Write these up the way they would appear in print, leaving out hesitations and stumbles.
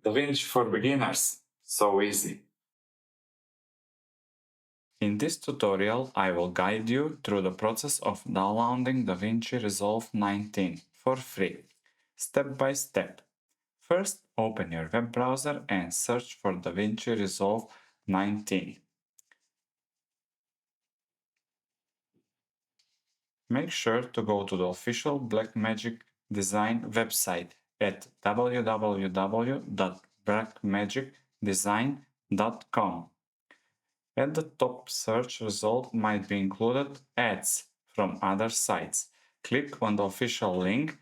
DaVinci for beginners. So easy. In this tutorial, I will guide you through the process of downloading DaVinci Resolve 19 for free, step by step. First, open your web browser and search for DaVinci Resolve 19. Make sure to go to the official Blackmagic Design website at www.blackmagicdesign.com. At the top search result might be included ads from other sites. Click on the official link,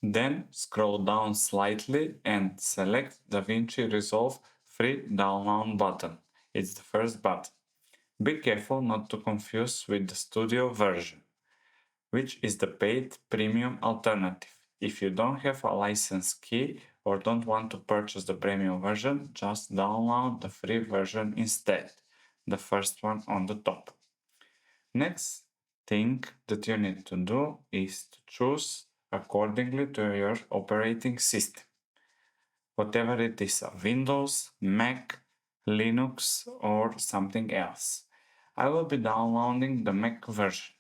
then scroll down slightly and select DaVinci Resolve free download button. It's the first button. Be careful not to confuse with the studio version, which is the paid premium alternative. If you don't have a license key or don't want to purchase the premium version, just download the free version instead, the first one on the top. Next thing that you need to do is to choose accordingly to your operating system, whatever it is, Windows, Mac, Linux or something else. I will be downloading the Mac version.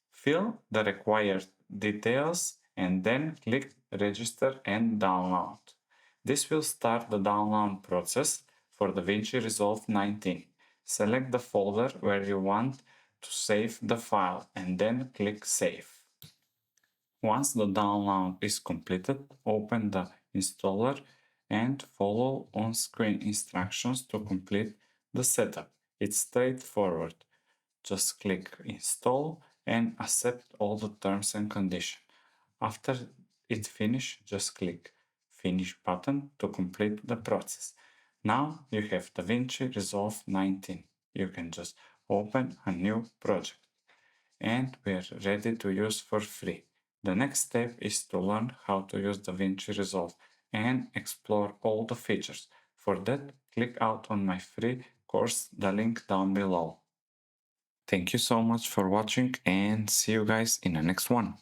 Fill the required details and then click register and download. This will start the download process for DaVinci Resolve 19. Select the folder where you want to save the file and then click save. Once the download is completed, open the installer and follow on-screen instructions to complete the setup. It's straightforward. Just click install and accept all the terms and conditions. After it finishes, just click finish button to complete the process. Now you have DaVinci Resolve 19. You can just open a new project and we're ready to use for free. The next step is to learn how to use DaVinci Resolve and explore all the features. For that, click out on my free course, the link down below. Thank you so much for watching and see you guys in the next one.